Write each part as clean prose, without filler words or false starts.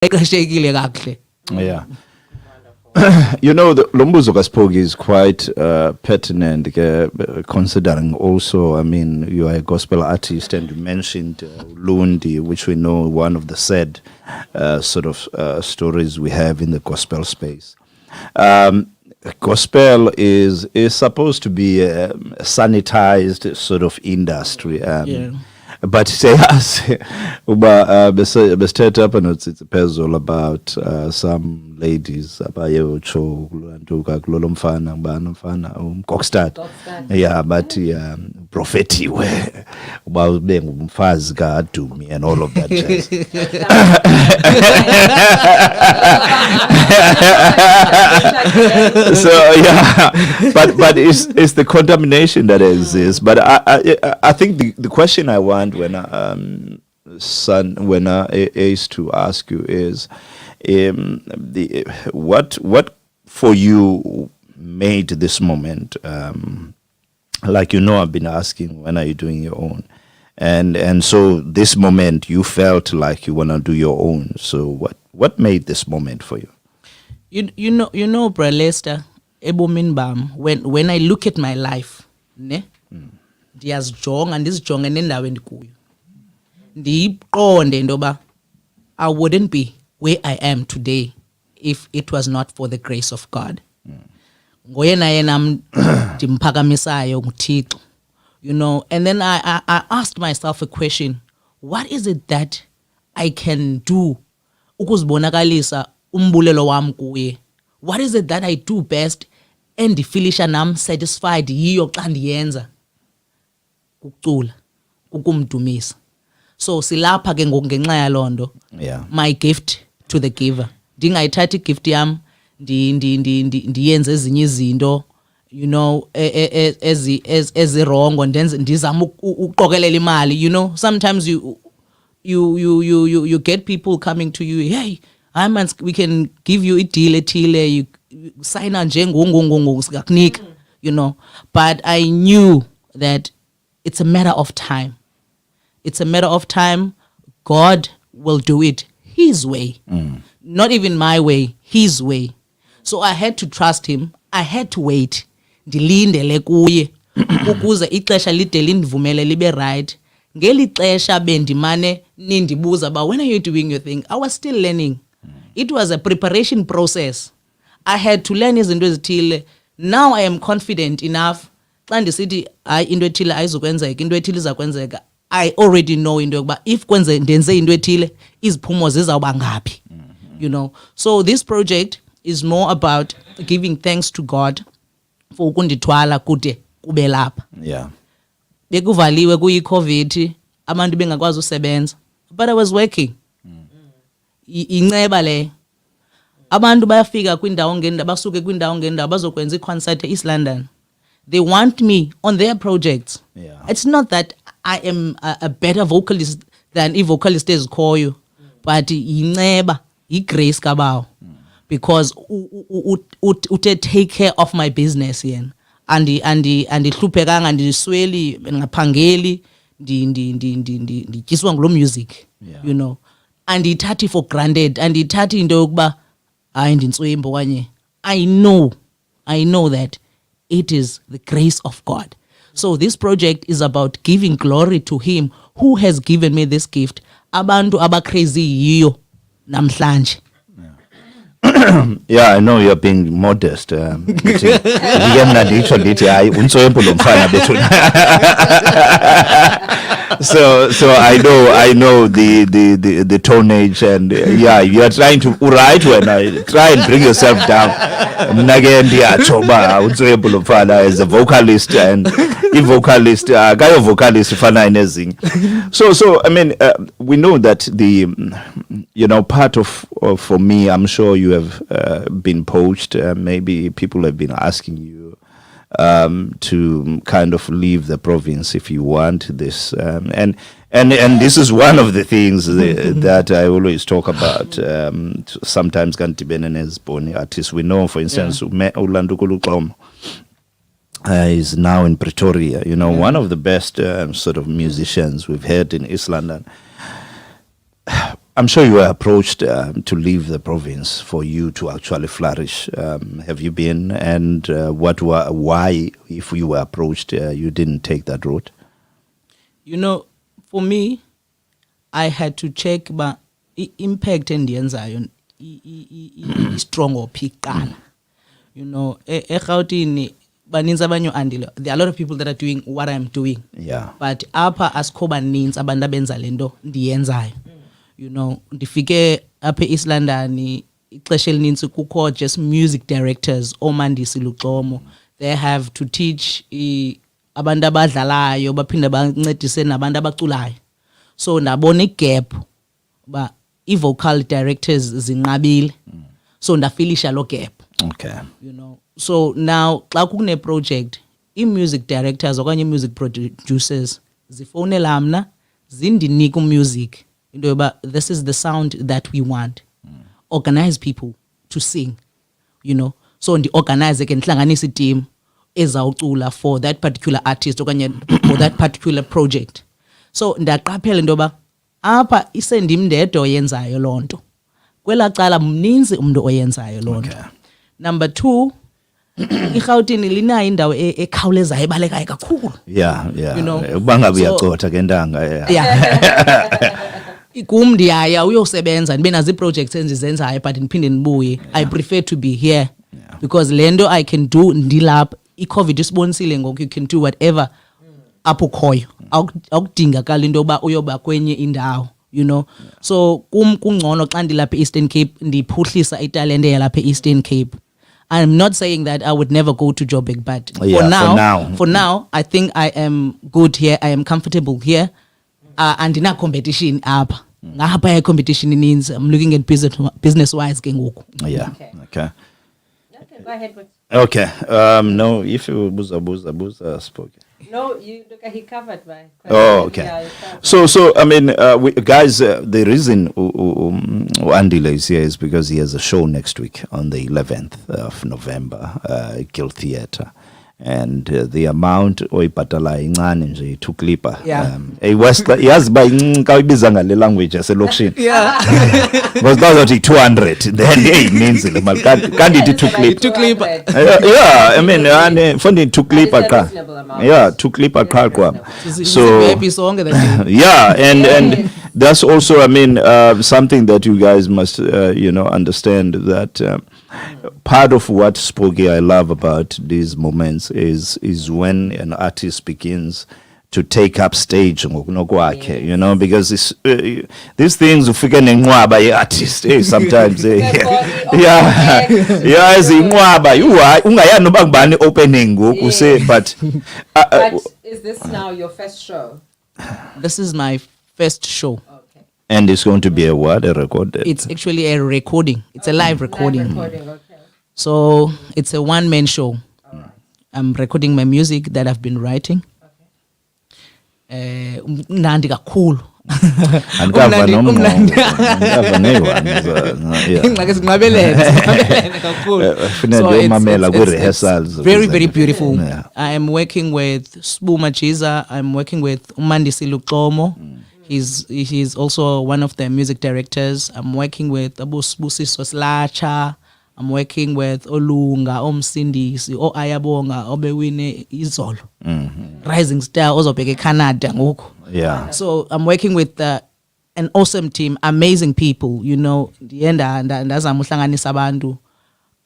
Yeah. You know, the Lombuzo Kaspogi is quite pertinent, considering also, I mean, you are a gospel artist and you mentioned Lundi, which we know one of the sad sort of stories we have in the gospel space. Gospel is supposed to be a sanitized sort of industry. But say us, set up and it's a puzzle about some ladies abayocho kulantuka kulomfana ngibana mfana Kokstad. Yeah, but prophetic where about being umfazi kaDumi and all of that jazz. So yeah, but it's the contamination that exists. But I think the question I want when is to ask you is what for you made this moment, like I've been asking, when are you doing your own, and so this moment you felt like you want to do your own. So what made this moment for you? You know, Bra Lester, ebomini bam, when I look at my life, ne, ndiyazijonga ndizijonge nendawo endikuyo, ndiyiqonde intoba I wouldn't be where I am today if it was not for the grace of God. Ngoyena yena ndimphakamisayo nguThixo, and then I asked myself a question: what is it that I can do ukuzibonakalisa umbulelo wam kuye? What is it that I do best and ndifilisha nam satisfied yiyo xa ndiyenza? Kucula, kukumdumisa. So silapha ke ngoku ngenxa yalondo. Yeah. My gift to the giver. Ndingayithatha igift yam ndiyenze ezinye izinto, ezirongo ndizama ukuqokelela imali. Sometimes you get people coming to you, hey, we can give you a deal ethile, you sign on njengongongongo sikakunika, but I knew that it's a matter of time. It's a matter of time. God will do it his way. Not even my way, his way. So I had to trust him. I had to wait. Ndilindele kuye ukuze ixesha lide lindivumele libe right. Ngeli xesha bendimane nindibuza ba, when are you doing your thing? I was still learning. It was a preparation process. I had to learn izinto ezithile. Now I am confident enough. Xa ndisithi hayi into ethile ayizokwenzeka, into ethile izakwenzeka, I already know into yokuba if ndenze into ethile iziphumo zizawuba ngaphi. So this project is more about giving thanks to God for ukundithwala kude kube lapha. Yeah. Bekuvaliwe kuyi-COVID, abantu bengakwazi usebenza, but I was working. Inceba le. Abantu bayafika kwindawo ngendawo, basuke kwindawo ngendawo bazokwenza i-concert e-East London. They want me on their projects. Yeah. It's not that I am a better vocalist than i-vocalist ezikhoyo, but inceba, i-grace kabawo. Because ute take care of my business yen. Andihluphekanga, ndisweli, ngaphangeli, ndityiswa ngulo music. Yeah. Andiyithathi for granted, andiyithathi into yokuba hayi ndintswembu okanye. I know that it is the grace of God. So this project is about giving glory to him who has given me this gift. Abantu abacrazy yiyo namhlanje. Yeah, I know you're being modest. So I know the tonnage, and yeah, you are trying to right when I try and bring yourself down. As a vocalist and vocalist, vocalist so I mean, we know that the part of for me, I'm sure you have been poached. Maybe people have been asking you to kind of leave the province if you want this, and this is one of the things that I always talk about. Sometimes Kantibenenes Boni artists we know, for instance, Ulandukuluklomo is now in Pretoria. One of the best sort of musicians we've heard in East London. I'm sure you were approached to leave the province for you to actually flourish. Have you been? And why, if you were approached, you didn't take that route? You know, for me, I had to check impact endiyenzayo strong or piqala. You know, eGauteng baninzi abanye andile. There are a lot of people that are doing what I'm doing. Yeah. But apha asikho baninzi abantu abenza lento ndiyenzayo. You know, ndifike apha eEast London ixesha elininzi kukho just music directors oMandisi Luxomo. They have to teach abantu abadlalayo baphinde bancedise nabantu abaculayo. So ndabona igap ba vocal directors zinqabile. So ndafilisha lo gap. Okay. You know, so now xa kune project music directors okanye music producers zifonela mna zindinika music into yoba this is the sound that we want. Organize people to sing, you know, so ndi-organize ke ndihlanganise team ezawucula for that particular artist okanye for that particular project. So ndaqaphela into yoba apha isendim ndedwa oyenzayo loo nto, kwela cala mninzi umntu oyenzayo loo nto. Number 2, iGauteng linayo indawo ekhawulezayo ebalekayo kakhulu. Yeah. You know, Uba ngabe uyacotha ke ntanga. Yeah. Kum ndiyaya uyosebenza ndibe nazo ii-projects endizenzayo but ndiphinde ndibuye. I prefer to be here because le nto I can do ndilapha. I-COVID isibonisile ngoku you can do whatever apho khoyo. Awukudingakala into yoba uyoba kwenye indawo, you know. So kungcono xa ndilapha e-Eastern Cape ndiphuhlisa italente yalapha e-Eastern Cape. I'm not saying that I would never go to Joburg, but for now, I think I am good here. I am comfortable here. And in a competition up. Ngapha competition means I'm looking at business wise ke ngoku. Yeah. Okay. Go ahead. Okay. No, if you buza spoke. No, you look. He covered by. Oh, okay. Yeah, So I mean, guys, the reason Andile is here is because he has a show next week on the 11th of November, Guild Theatre. And the amount oyibhatala incane nje to clipper. West yazi ba incinci uyibiza ngale language yaselokishini. Because that's what 200 then it means le mali kanti to clipper. Yeah, I mean funding to clipper car. Yeah, to clipper car kwa. So yeah, and that's also, I mean, something that you guys must understand that part of what Spooky I love about these moments is when an artist begins to take up stage, you know, because it's, these things ufike nenqwaba ye-artist sometimes yeah zinqwaba ungayani noba ngubani opening ngoku say but is this now your first show? This is my first show. Okay. And it's going to be a what? A record? It's actually a recording. It's a live recording. Okay. So it's a one-man show. I'm recording my music that I've been writing. Mnandi kakhulu. Andikava nomnqongo. Ingxaki sinqabelene kakhulu. So it's very beautiful. Yeah. I am working with Sbu Majiza. I'm working with Umandisi Luxomo. He's also one of the music directors. I'm working with Abusiso Slacha. I'm working with Olunga, Omsindisi, Ayabonga, Obewine Izolo. Rising Star, ozobheka Canada ngoku. Yeah. So I'm working with an awesome team, amazing people, you know. Ndienda ndazama uhlanganisa abantu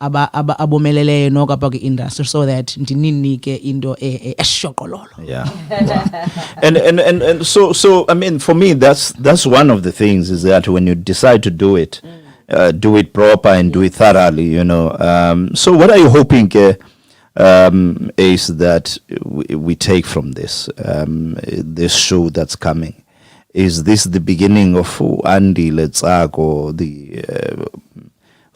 abomeleleyo nokapha kwi-industry so that ndininike into eshoqololo. Yeah. Wow. And so I mean, for me that's one of the things is that when you decide to do it, do it proper and do it thoroughly, you know. So what are you hoping is that we take from this this show that's coming? Is this the beginning of Andy Letsago, the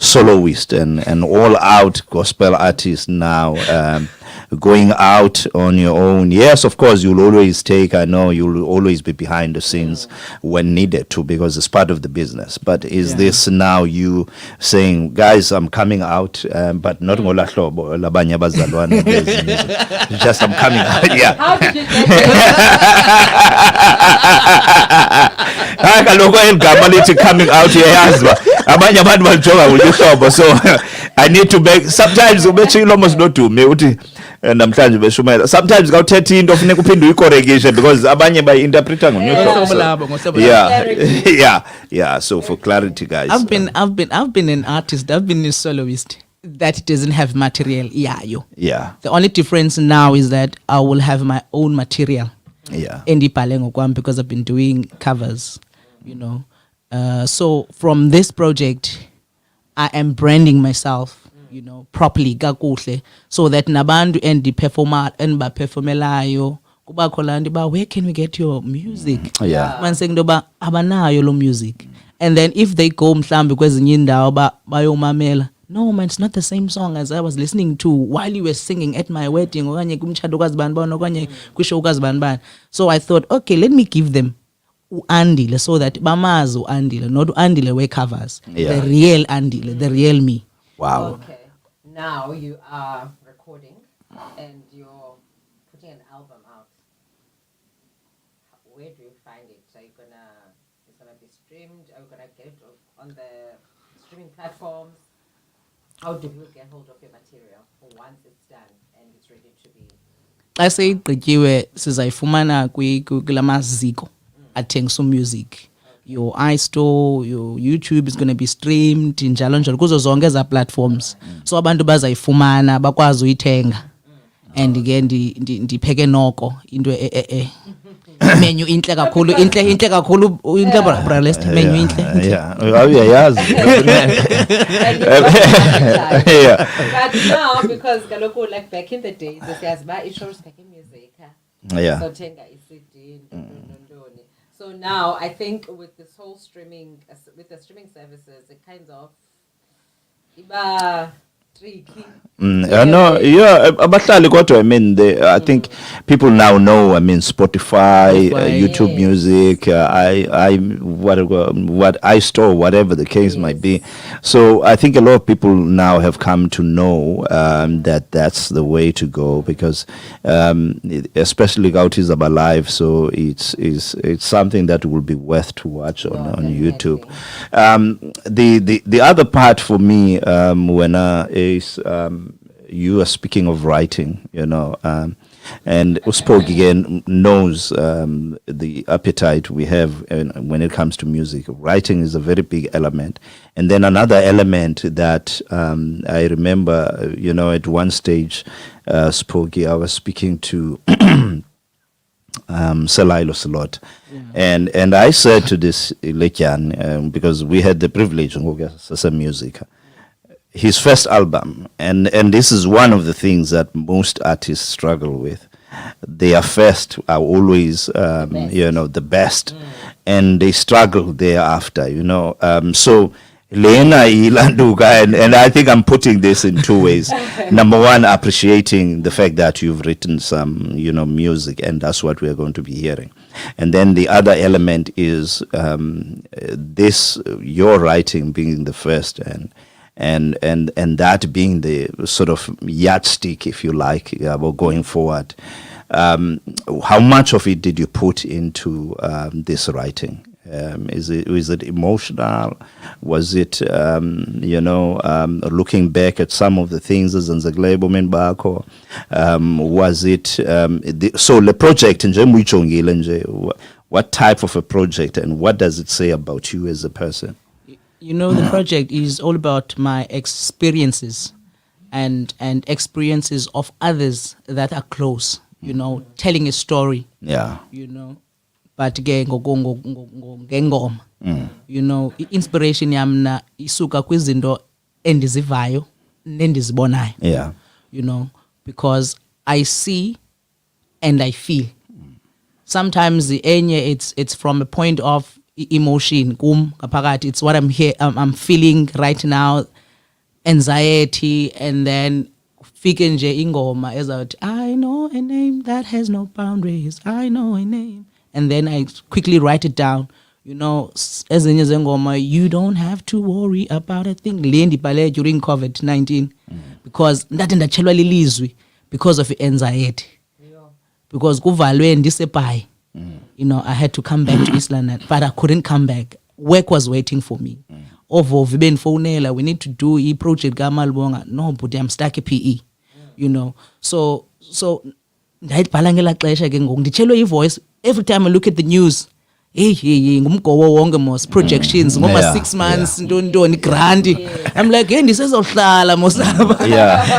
soloist and all out gospel artist now, going out on your own. Yes, of course, you'll always take, I know you'll always be behind the scenes when needed to, because it's part of the business. But is this now you saying, guys, I'm coming out, but not ngola hlobo labanye abazalwane bezinto. Just I'm coming out. Yeah. How did you get there? Hayi kaloku eligama lithi coming out uyayazi ba abanye abantu balijonga ngolihlobo, so I need to make sometimes ubetshilo almost nodume uthi namhlanje beshumayela sometimes ka uthetha into funeka uphinde uyikorekishe because abanye bayinterpreta Ngohlobo labo, ngonyoko. ngohlobo Yeah. Yeah, so for clarity, guys. I've been an artist. I've been a soloist that doesn't have material. Yeah. The only difference now is that I will have my own material. Yeah. Endibhale ngokwami because I've been doing covers, so from this project I am branding myself, properly kakuhle, so that nabantu endibaperformelayo kubakho laa nto uba, where can we get your music? Yeah. Maniseke into yoba abanayo lo music, and then if they go mhlawumbi kwezinye indawo bayomamela, no man, it's not the same song as I was listening to while you were singing at my wedding okanye kumtshato kazibanibani okanye kwishow kazibanibani. So I thought, okay, let me give them uandile so that bamazi uandile, not uandile we covers. Yeah. The real andile, the real me. Wow. Okay. Now you are recording and you're putting an album out. Where do you find it? It's gonna be streamed? Are you gonna get it on the streaming platforms? How do you get hold of your material once it's done and it's ready to be? Xa seyigqityiwe sizayifumana kula maziko athengisa music. Your iStore, your YouTube is going to be streamed njalo njalo kuzo zonke eza platforms. So abantu bazayifumana bakwazi uyithenga. And again ndipheke noko into menu inhle kakhulu, inhle kakhulu, inhle bra list menu inhle. Yeah. Uyayazi. Yeah. But now, because kaloku like back in the days, siyazi uba i-shows back in music. Yeah. So thenga i-CD, ntoni. So now I think with this whole streaming, with the streaming services, it kind of iba tricky. No, yeah, abahlali kodwa, I mean, I think people now know, I mean, Spotify, YouTube Music, what iStore, whatever the case might be. So I think a lot of people now have come to know that that's the way to go, because especially Gautis About Live, so it's something that will be worth to watch on YouTube. The other part for me, when is you are speaking of writing, and Uspoke again knows the appetite we have when it comes to music. Writing is a very big element. And then another element that I remember, at one stage, Spoke, I was speaking to Selailos a lot. Yeah. And I said to this Lekian, because we had the privilege of Sasa Music, his first album, and this is one of the things that most artists struggle with. Their first are always, the best, and they struggle thereafter, So Lena Ilanduga, and I think I'm putting this in two ways. Number one, appreciating the fact that you've written some, music, and that's what we're going to be hearing. And then the other element is your writing being the first, and that being the sort of yardstick, if you like, going forward. How much of it did you put into this writing? Is it emotional? Was it looking back at some of the things as Nzaglebo Menbako? Was it so the project nje, what type of a project, and what does it say about you as a person? The project is all about my experiences and experiences of others that are close, telling a story. Yeah. But ke ngengoma, inspiration yamna isuka kwizinto endizivayo nendizibonayo. Yeah. Because I see and I feel. Sometimes it's from a point of emotion, it's what I'm feeling right now, anxiety, and then fike nje ingoma ezathi I know a name that has no boundaries, I know a name, and then I quickly write it down. You know, ezinye zengoma, you don't have to worry about a thing. Le ndibhale during COVID-19 because ndathi ndatshelwa lilizwi because of anxiety. Because kuvalwe ndisebhayi. You know, I had to come back to East London, but I couldn't come back. Work was waiting for me. Ovo vibenfonela, we need to do a project kaMalibonga. No, but I'm stuck at PE. You know, so ndayibhala ngela xesha ke ngoku nditshelwe ivoice every time I look at the news. Hey, ngumgowo wonke mos projections ngoma 6 months ntoni grant. I'm like, hey, ndisezohlala mosaba.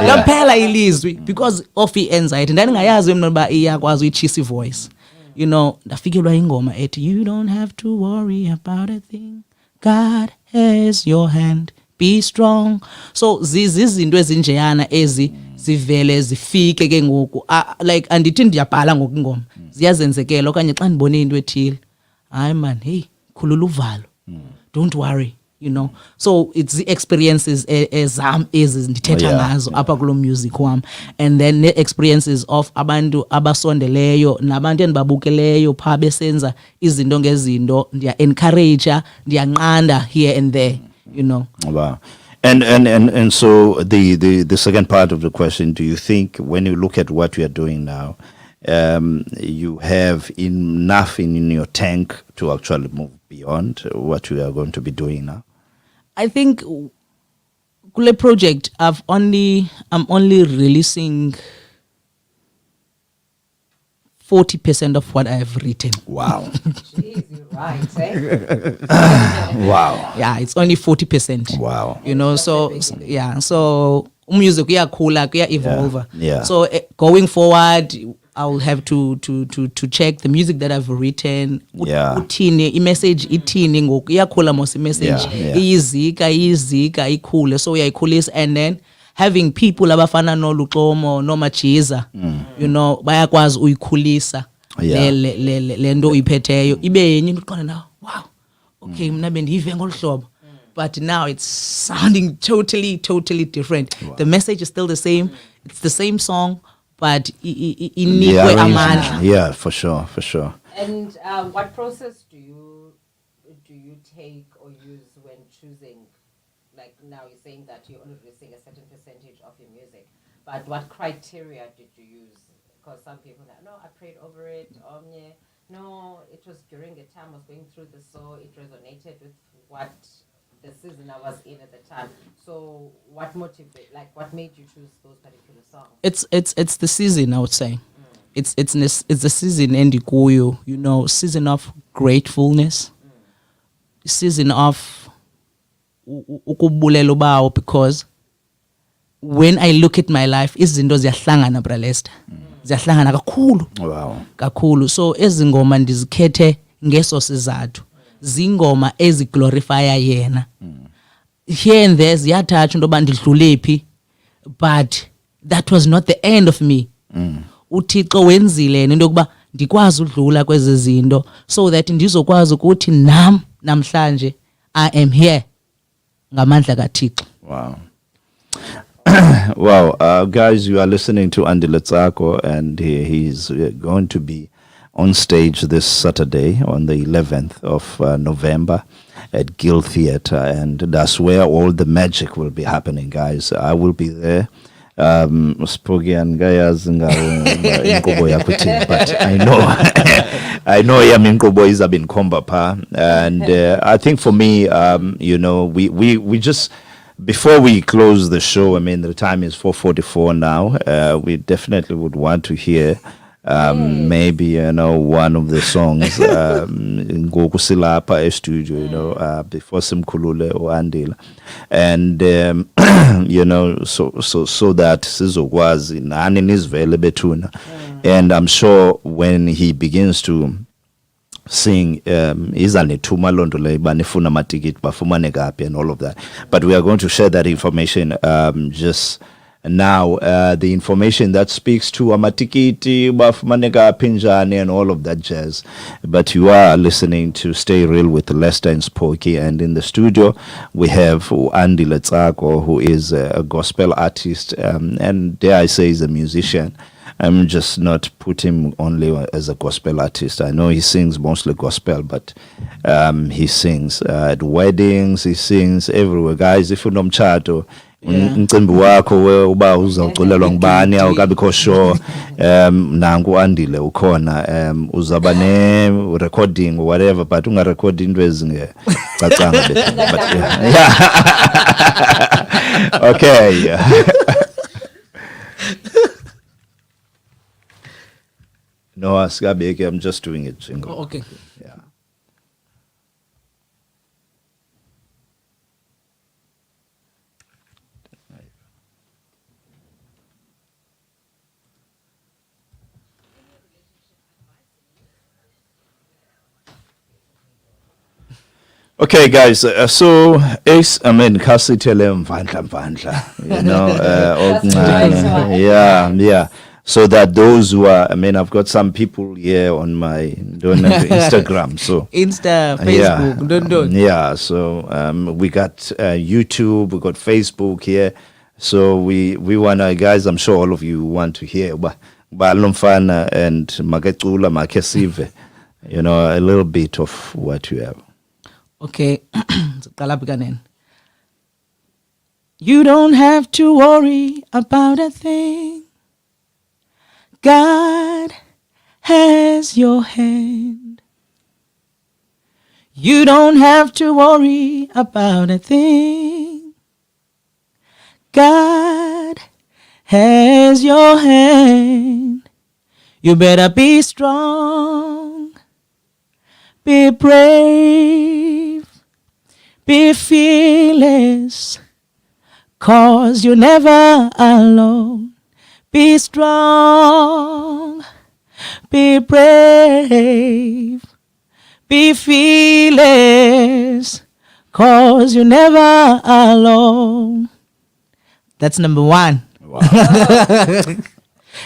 Ngaphela ilizwi because of anxiety. Ndandingayazi mina ba iyakwazi uyitshisa voice. You know, ndafikelwa ingoma ethi you don't have to worry about a thing. God has your hand. Be strong. So zizinto ezinjeyana ezi zivele zifike ke ngoku. Like andithi ndiyabhala ngoku ingoma. Ziyazenzekela okanye xa ndibone into ethile. Hayi man, hey, khulula uvalo. Don't worry, you know. So it's the experiences ezam ndithetha ngazo apha kulo music wam, and then the experiences of abantu abasondeleyo nabantu endibabukeleyo pha besenza izinto ngezinto, ndiya encourage, ndiyanqanda here and there, you know. Wow. And so the second part of the question, do you think when you look at what you are doing now, you have enough in your tank to actually move beyond what you are going to be doing now? I think kule project I'm only releasing 40% of what I've written. Wow. Jeez, you're right, eh? Wow. Yeah, it's only 40%. Wow. You know, so music kuyakhula, evolve. Yeah. So going forward, I will have to check the music that I've written. Uthini, i-message ithini ngoku iyakhula mos i-message. Iyizika ikhule, so uyayikhulisa, and then having people abafana noLuxomo noMajiza, you know, bayakwazi uyikhulisa le nto uyiphetheyo ibe yenye into uqonda now, wow, okay, mna bendiyive ngolu hlobo, but now it's sounding totally different. The message is still the same, it's the same song, but inikwe amandla. Yeah, for sure. And what process do you take or use when choosing? Like now you're saying that you're only releasing a certain percentage of your music, but what criteria did you use? Because some people say, no, I prayed over it. No, it was during the time I was going through this, so it resonated with what the season I was in at the time. So what what made you choose those particular songs? It's the season, I would say. It's the season endikuyo, you know, season of gratefulness, season of ukubulela bawo, because when I look at my life, izinto ziyahlangana bralesta. Ziyahlangana kakhulu. Wow. Kakhulu. So ezingoma ndizikhethe ngeso sizathu. Zingoma eziglorifya yena. Here and there ziyathatha into yoba ndidlule phi, but that was not the end of me. uThixo wenzile into yokuba ndikwazi udlula kwezi zinto so that ndizokwazi ukuthi namhlanje I am here ngamandla kaThixo. Wow. Wow, guys, you are listening to Andy Letsako, and he's going to be on stage this Saturday on the 11th of November at Guild Theatre, and that's where all the magic will be happening, guys. I will be there. Spogi and Gayas Inkobo Yakutin, but I know Yaminkobo is been Kombapa, and I think for me, you know, we just, before we close the show, I mean, the time is 4:44 now. We definitely would want to hear maybe, you know, one of the songs in Gokusilapa studio, you know, before Simkulule or Andila, and you know, so that Sizokwazi Nani is Velebetuna, and I'm sure when he begins to sing izanethuma lonto le banifuna matikiti bafumane kaphi and all of that, but we are going to share that information just now the information that speaks to amatikiti, bafumaneka pinjani, and all of that jazz. But you are listening to Stay Real with Lester and Spooky, and in the studio we have Andy Letsako, who is a gospel artist, and dare I say is a musician. I'm just not put him only as a gospel artist. I know he sings mostly gospel, but he sings at weddings, he sings everywhere. Guys, if you know mchato, umcimbi wakho uba uzawuculelwa ngubani awukabikho sure, nangu Andile ukhona, uzaba ne recording or whatever, but ungarekhodi into ezingecacanga but yeah. Okay, yeah. No, Askabeke, I'm just doing it, jingle. Oh, okay. Yeah. Okay, guys. So, Ace, I mean, kasitele mvandla, you know, yeah. So that those who are, I mean, I've got some people here on my Instagram. So Facebook, don't. Yeah. So we got YouTube, we got Facebook here. So we wanna, guys. I'm sure all of you want to hear, but Lumfana and Maketula Makesive, you know, a little bit of what you have. Okay, you don't have to worry about a thing. God has your hand. You don't have to worry about a thing. God has your hand. You better be strong, be brave, be fearless, 'cause you're never alone. Be strong, be brave, be fearless, 'cause you're never alone. That's number one. Wow.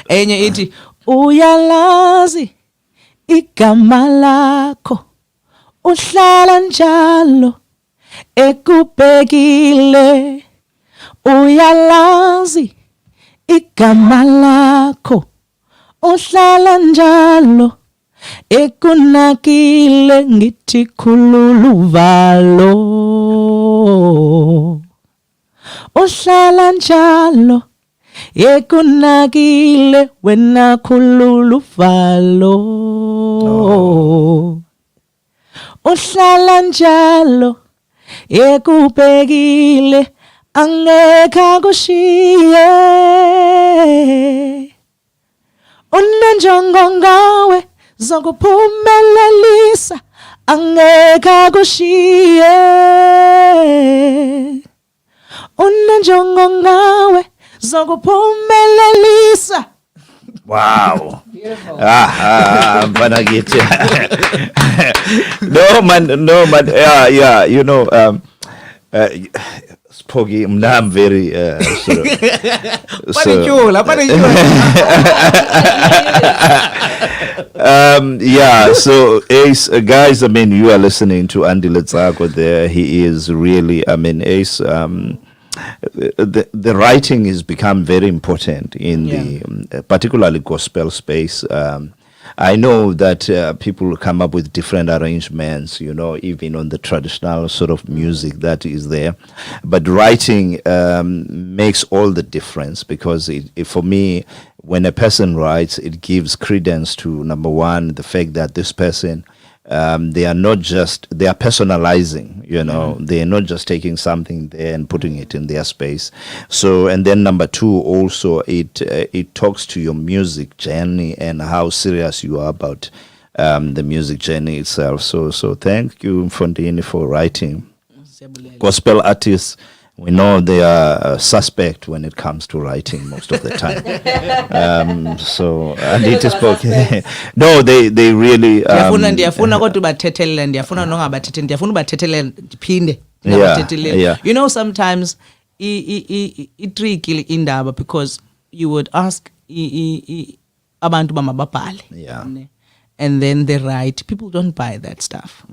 Enye iti, uyalazi igama lakho, uhlala njalo ekubhekile. Uyalazi igama lakho, uhlala njalo ekunakile, ngithi khululuvalo. Uhlala njalo ekunakile, wena khululuvalo. Uhlala njalo ekubhekile, angeka kushiye. Unenjongo ngawe zokuphumelelisa, angeka kushiye. Unenjongo ngawe zokuphumelelisa. Wow. Beautiful. Mpanagiti. No man. Yeah. You know, Spoggy, I'm very sort of. Yeah. So, Ace, guys, I mean, you are listening to Andy Letsako there. He is really, I mean, Ace. The writing has become very important in the particularly gospel space. I know that people come up with different arrangements, you know, even on the traditional sort of music that is there. But writing makes all the difference, because for me, when a person writes, it gives credence to, number one, the fact that this person, they are personalizing, you know, they're not just taking something there and putting it in their space. So, and then number two, also it talks to your music journey and how serious you are about the music journey itself. So thank you, Mfondini, for writing. Gospel artists, we know they are suspect when it comes to writing most of the time. So, and it is spoken. No, they really. Ndiyafuna kodwa bathethelela, ndiyafuna nongabathethelela, ndiyafuna ubathethelela ndiphinde. Yeah. You know, sometimes tricky indaba because you would ask abantu bamababhale. Yeah. And then they write. People don't buy that stuff.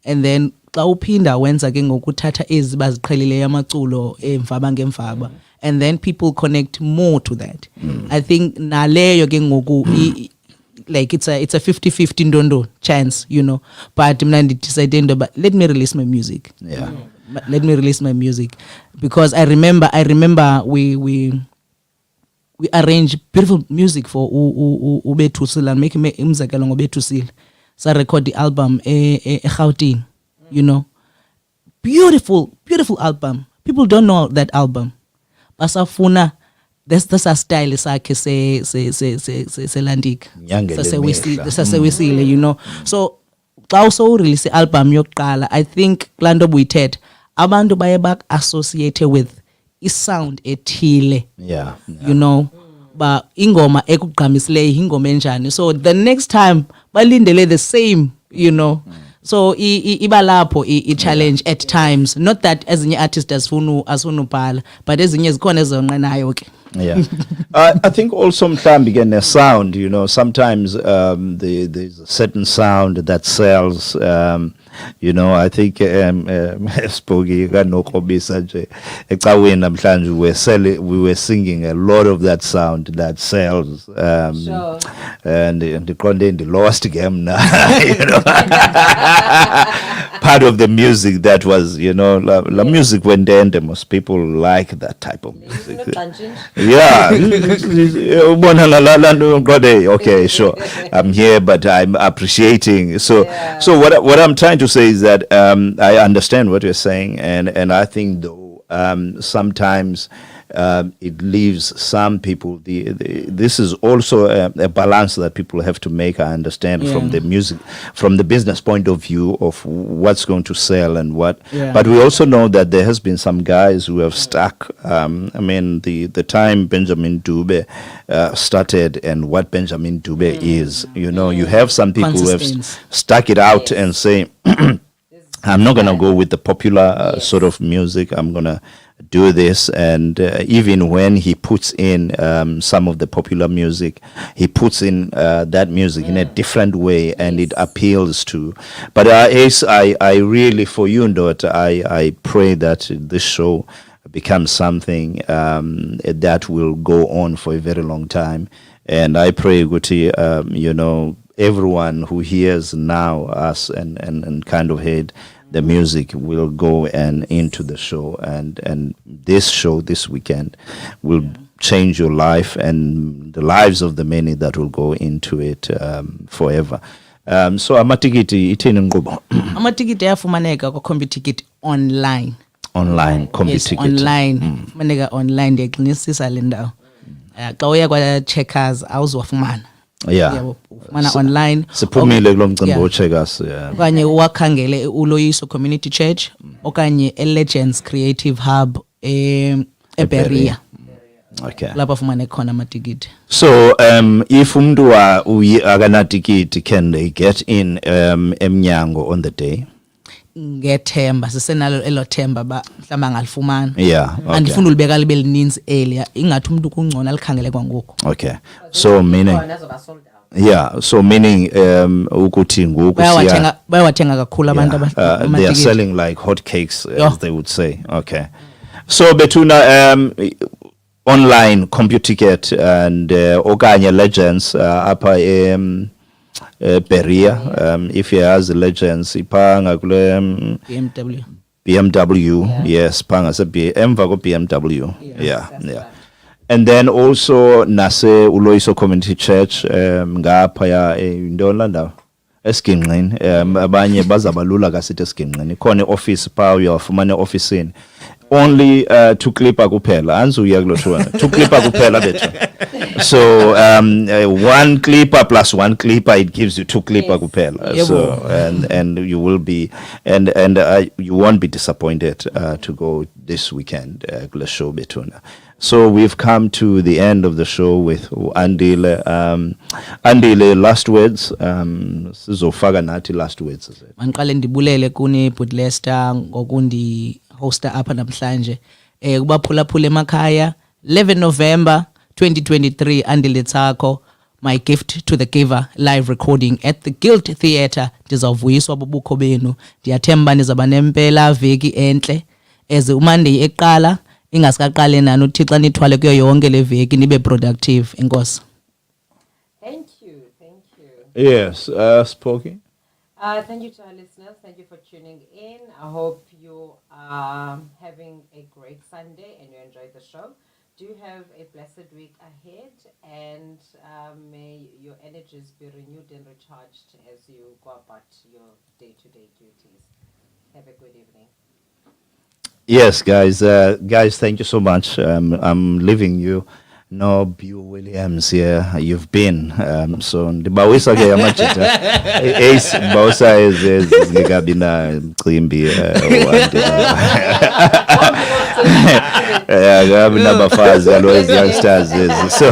And then xa uphinda wenza ke ngokuthatha ezi baziqhelileyo amaculo emvaba ngemvaba, and then people connect more to that. I think naleyo ke ngoku like it's a 50-50 ndondo chance, you know, but mna ndidecide but let me release my music. Yeah. Let me release my music because I remember we arrange beautiful music for uBethusile and make umzekelo ngoBethusile. Sa record the album eGauteng, you know. Beautiful album. People don't know that album. Basafuna that's a style sakhe se Landik. Sasewisile, you know. So xa so release album yokuqala, I think lando buyithetha abantu baye back associate with sound ethile. Yeah. You know, but ingoma ekugqamisile ingoma enjani. So the next time balindele the same, you know. So iba lapho I challenge at times, not that ezinye artists asifuna ubhala, but ezinye zikhona ezonqenayo ke. Yeah. I think also mhlambi again a sound, you know, sometimes there's a certain sound that sells. You know, I think Spogi kanokobisa nje ecaweni namhlanje we were singing a lot of that sound that sells. Sure. And the content lost game now, you know. Part of the music that was, you know, la music when the most people like that type of music. Yeah. Okay, sure. I'm here, but I'm appreciating. So what I'm trying to say is that I understand what you're saying, and I think though sometimes it leaves some people. This is also a balance that people have to make. I understand from the music, from the business point of view of what's going to sell and what. Yeah. But we also know that there has been some guys who have stuck. I mean, the time Benjamin Dube started and what Benjamin Dube is. You know, you have some people who have Consistency. stuck it out and say, I'm not going to go with the popular sort of music. I'm going to do this. And even when he puts in some of the popular music, he puts in that music in a different way and it appeals to. But Ace, I really, for you, Ndot, I pray that this show becomes something that will go on for a very long time. And I pray, Guti, you know, everyone who hears now us and kind of heard the music will go and into the show, and this show this weekend will change your life and the lives of the many that will go into it forever. So amatikiti ithini nkqubo? Amatikiti ayafumaneka kwa CompuTicket online. Online CompuTicket. Yes, online. Fumaneka online ndiyaqinisisa le ndawo. Xa uya kwa Checkers awuzwafumana. Yeah. Ufumana online. Siphumile kulo mcimbi woCheckers. Yeah. Okanye uwakhangele uLoyiso Community Church okanye eLegends Creative Hub eBeria. Okay. Lapha ufumane khona amatikiti. So if umuntu akanatikiti, can they get in emnyango on the day? Ngethemba sisenalo elo themba ba mhlamba ngalifumana. Yeah, okay. Andifuna ulibeka libe lininzi earlier ingathi umuntu kungcono alikhangele kwangoku. Okay. So meaning so meaning ukuthi ngoku bayawathenga kakhulu abantu they are selling like hot cakes as they would say. Okay. So Bethuna online CompuTicket and okanye Legends apha Beria, if he has Legends ipanga kule BMW, yes, panga se emva ko BMW. Yeah. And then also nase uLoyiso Community Church ngapha ya indona ndawo eSginqeni, abanye bazabalula kasithi eSginqeni khona ioffice pa uyafumana eofficeini only 2 clipper kuphela anzuya kulo 2 clipper kuphela bethu. So 1 clipper plus 1 clipper, it gives you 2 clipper kuphela. So and you will be and you won't be disappointed to go this weekend kule show Bethuna. So we've come to the end of the show with Andile. Andile, last words. Sizofaka nathi last words. Manqale ndibulele kuni Bud Lester ngokundi hosta apha namhlanje, kubaphulaphula emakhaya 11 November 2023 Andiletsakho my gift to the giver live recording at the Guild Theatre. Ndizawuvuyiswa bubukho benu. Ndiyathemba nizaba nempela veki enhle as uMonday eqala ingasikaqale nani uThixo nithwale kuyo yonke le veki nibe productive. Enkosi. Thank you. Yes, Spokey. Thank you to our listeners. Thank you for tuning in. I hope you are having a great Sunday and you enjoyed the show. Do have a blessed week ahead, and may your energies be renewed and recharged as you go about your day-to-day duties. Have a good evening. Yes, guys. Guys, thank you so much. I'm leaving you. No, Bew Williams here. You've been. So, the Bawisa ke amachita. Ace Bawisa is Gabina Klimbi. Number 5 always youngsters. So,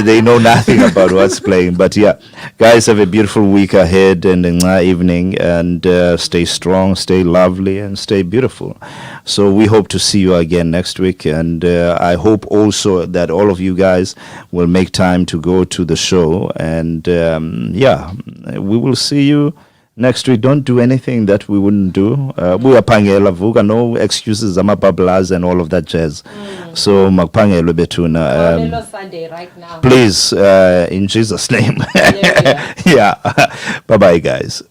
they know nothing about what's playing. But yeah, guys, have a beautiful week ahead and an evening. And stay strong, stay lovely, and stay beautiful. So, we hope to see you again next week. And I hope also that all of you guys will make time to go to the show, and we will see you next week. Don't do anything that we wouldn't do. We are pangela vuka, no excuses, amabablas and all of that jazz. So makpangelo betuna. Sunday right now. Please, in Jesus' name. Yeah. Bye bye, guys.